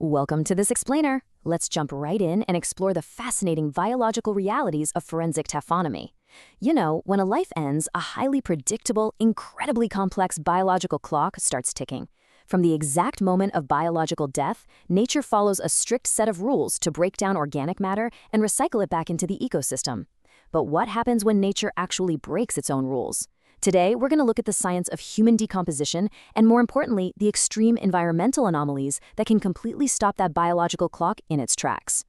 Welcome to This Explainer. Let's jump right in and explore the fascinating biological realities of forensic taphonomy. You know, when a life ends, a highly predictable, incredibly complex biological clock starts ticking. From the exact moment of biological death, nature follows a strict set of rules to break down organic matter and recycle it back into the ecosystem. But what happens when nature actually breaks its own rules? Today, we're going to look at the science of human decomposition and, more importantly, the extreme environmental anomalies that can completely stop that biological clock in its tracks.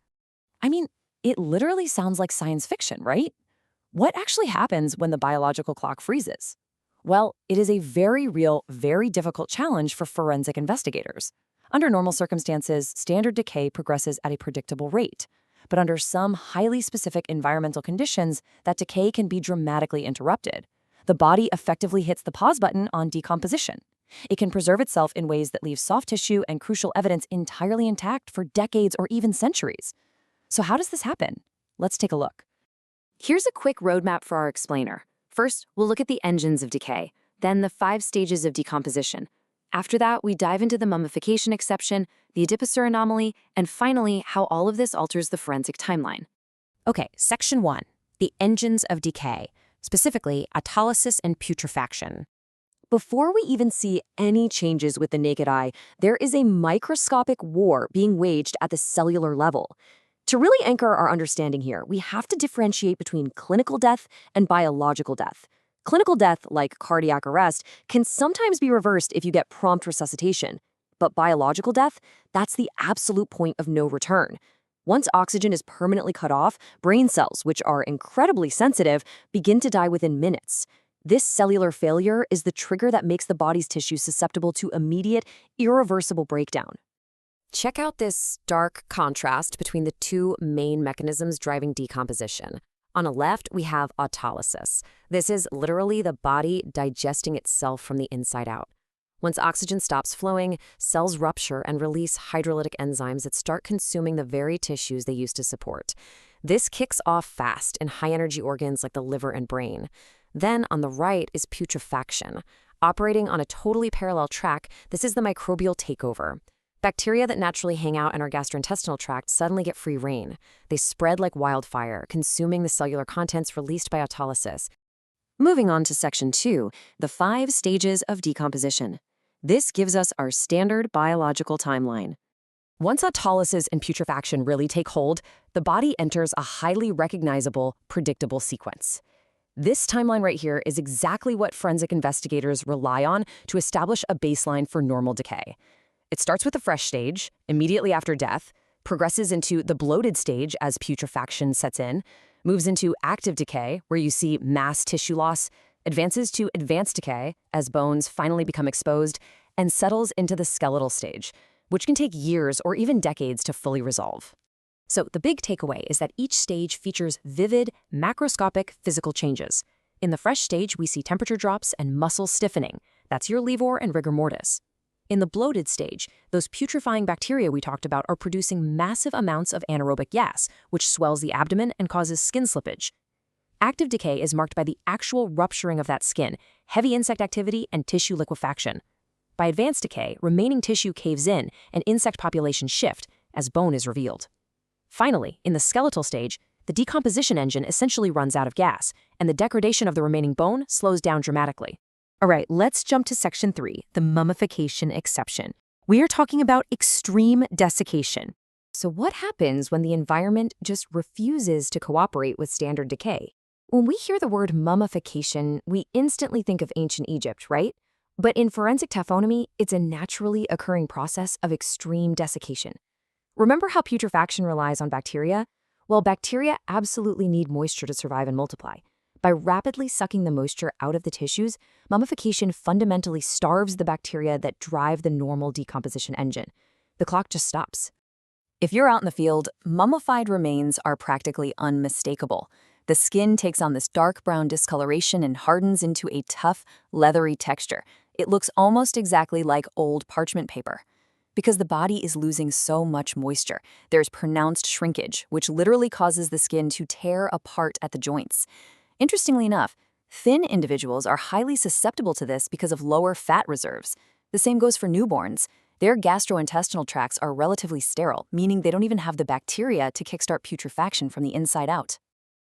I mean, it literally sounds like science fiction, right? What actually happens when the biological clock freezes? Well, it is a very real, very difficult challenge for forensic investigators. Under normal circumstances, standard decay progresses at a predictable rate. But under some highly specific environmental conditions, that decay can be dramatically interrupted. The body effectively hits the pause button on decomposition. It can preserve itself in ways that leave soft tissue and crucial evidence entirely intact for decades or even centuries. So how does this happen? Let's take a look. Here's a quick roadmap for our explainer. First, we'll look at the engines of decay, then the 5 stages of decomposition. After that, we dive into the mummification exception, the adipocere anomaly, and finally, how all of this alters the forensic timeline. Okay, Section 1, the engines of decay, specifically autolysis and putrefaction. Before we even see any changes with the naked eye, there is a microscopic war being waged at the cellular level. To really anchor our understanding here, we have to differentiate between clinical death and biological death. Clinical death, like cardiac arrest, can sometimes be reversed if you get prompt resuscitation. But biological death, that's the absolute point of no return. Once oxygen is permanently cut off, brain cells, which are incredibly sensitive, begin to die within minutes. This cellular failure is the trigger that makes the body's tissue susceptible to immediate, irreversible breakdown. Check out this stark contrast between the two main mechanisms driving decomposition. On the left, we have autolysis. This is literally the body digesting itself from the inside out. Once oxygen stops flowing, cells rupture and release hydrolytic enzymes that start consuming the very tissues they used to support. This kicks off fast in high-energy organs like the liver and brain. Then, on the right, is putrefaction. Operating on a totally parallel track, this is the microbial takeover. Bacteria that naturally hang out in our gastrointestinal tract suddenly get free rein. They spread like wildfire, consuming the cellular contents released by autolysis. Moving on to Section 2, the 5 stages of decomposition. This gives us our standard biological timeline. Once autolysis and putrefaction really take hold, the body enters a highly recognizable, predictable sequence. This timeline right here is exactly what forensic investigators rely on to establish a baseline for normal decay. It starts with the fresh stage, immediately after death, progresses into the bloated stage as putrefaction sets in, moves into active decay, where you see mass tissue loss, advances to advanced decay as bones finally become exposed, and settles into the skeletal stage, which can take years or even decades to fully resolve. So the big takeaway is that each stage features vivid, macroscopic physical changes. In the fresh stage, we see temperature drops and muscle stiffening. That's your livor and rigor mortis. In the bloated stage, those putrefying bacteria we talked about are producing massive amounts of anaerobic gas, which swells the abdomen and causes skin slippage. Active decay is marked by the actual rupturing of that skin, heavy insect activity, and tissue liquefaction. By advanced decay, remaining tissue caves in and insect populations shift as bone is revealed. Finally, in the skeletal stage, the decomposition engine essentially runs out of gas, and the degradation of the remaining bone slows down dramatically. All right, let's jump to Section 3, the mummification exception. We are talking about extreme desiccation. So what happens when the environment just refuses to cooperate with standard decay? When we hear the word mummification, we instantly think of ancient Egypt, right? But in forensic taphonomy, it's a naturally occurring process of extreme desiccation. Remember how putrefaction relies on bacteria? Well, bacteria absolutely need moisture to survive and multiply. By rapidly sucking the moisture out of the tissues, mummification fundamentally starves the bacteria that drive the normal decomposition engine. The clock just stops. If you're out in the field, mummified remains are practically unmistakable. The skin takes on this dark brown discoloration and hardens into a tough, leathery texture. It looks almost exactly like old parchment paper. Because the body is losing so much moisture, there's pronounced shrinkage, which literally causes the skin to tear apart at the joints. Interestingly enough, thin individuals are highly susceptible to this because of lower fat reserves. The same goes for newborns. Their gastrointestinal tracts are relatively sterile, meaning they don't even have the bacteria to kickstart putrefaction from the inside out.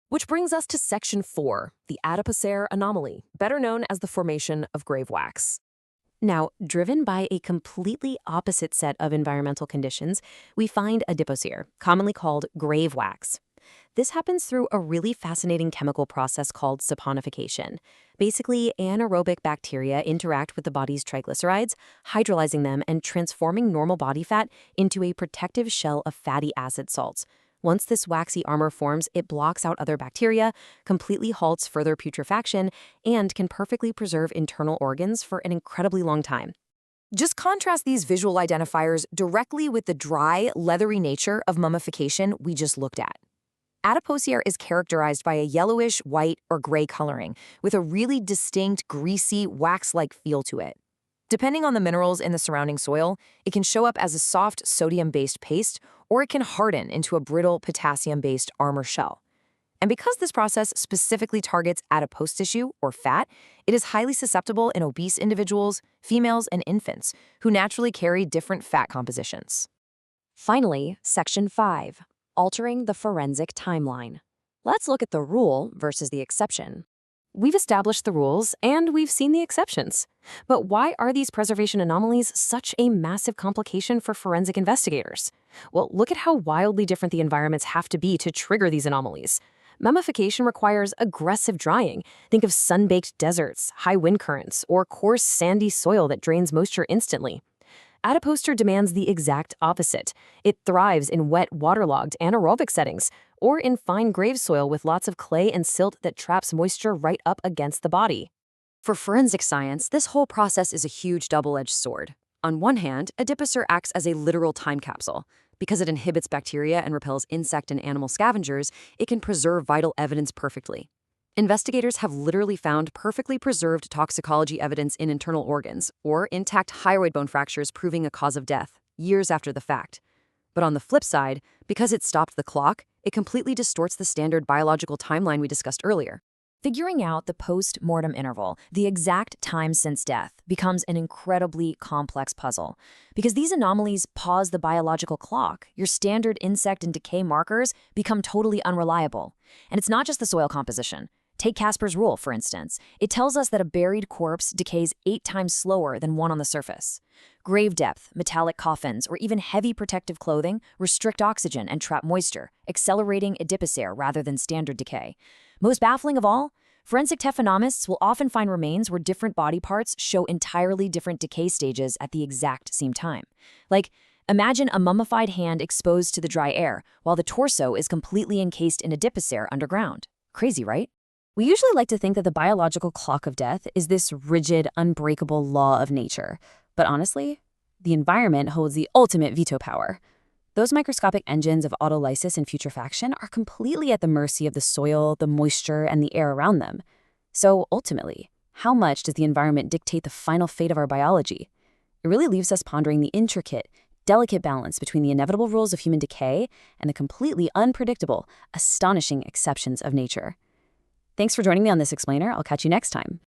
Which brings us to Section 4, the adipocere anomaly, better known as the formation of grave wax. Now, driven by a completely opposite set of environmental conditions, we find adipocere, commonly called grave wax. This happens through a really fascinating chemical process called saponification. Basically, anaerobic bacteria interact with the body's triglycerides, hydrolyzing them and transforming normal body fat into a protective shell of fatty acid salts. Once this waxy armor forms, it blocks out other bacteria, completely halts further putrefaction, and can perfectly preserve internal organs for an incredibly long time. Just contrast these visual identifiers directly with the dry, leathery nature of mummification we just looked at. Adipocere is characterized by a yellowish, white, or gray coloring, with a really distinct, greasy, wax-like feel to it. Depending on the minerals in the surrounding soil, it can show up as a soft sodium-based paste, or it can harden into a brittle potassium-based armor shell. And because this process specifically targets adipose tissue, or fat, it is highly susceptible in obese individuals, females, and infants, who naturally carry different fat compositions. Finally, Section 5, altering the forensic timeline. Let's look at the rule versus the exception. We've established the rules, and we've seen the exceptions. But why are these preservation anomalies such a massive complication for forensic investigators? Well, look at how wildly different the environments have to be to trigger these anomalies. Mummification requires aggressive drying. Think of sun-baked deserts, high wind currents, or coarse, sandy soil that drains moisture instantly. Adipocere demands the exact opposite. It thrives in wet, waterlogged, anaerobic settings, or in fine grave soil with lots of clay and silt that traps moisture right up against the body. For forensic science, this whole process is a huge double-edged sword. On one hand, adipocere acts as a literal time capsule. Because it inhibits bacteria and repels insect and animal scavengers, it can preserve vital evidence perfectly. Investigators have literally found perfectly preserved toxicology evidence in internal organs, or intact hyoid bone fractures proving a cause of death, years after the fact. But on the flip side, because it stopped the clock, it completely distorts the standard biological timeline we discussed earlier. Figuring out the post-mortem interval, the exact time since death, becomes an incredibly complex puzzle. Because these anomalies pause the biological clock, your standard insect and decay markers become totally unreliable. And it's not just the soil composition. Take Casper's rule, for instance. It tells us that a buried corpse decays 8 times slower than one on the surface. Grave depth, metallic coffins, or even heavy protective clothing restrict oxygen and trap moisture, accelerating adipocere rather than standard decay. Most baffling of all, forensic taphonomists will often find remains where different body parts show entirely different decay stages at the exact same time. Like, imagine a mummified hand exposed to the dry air, while the torso is completely encased in adipocere underground. Crazy, right? We usually like to think that the biological clock of death is this rigid, unbreakable law of nature. But honestly, the environment holds the ultimate veto power. Those microscopic engines of autolysis and putrefaction are completely at the mercy of the soil, the moisture, and the air around them. So ultimately, how much does the environment dictate the final fate of our biology? It really leaves us pondering the intricate, delicate balance between the inevitable rules of human decay and the completely unpredictable, astonishing exceptions of nature. Thanks for joining me on this explainer. I'll catch you next time.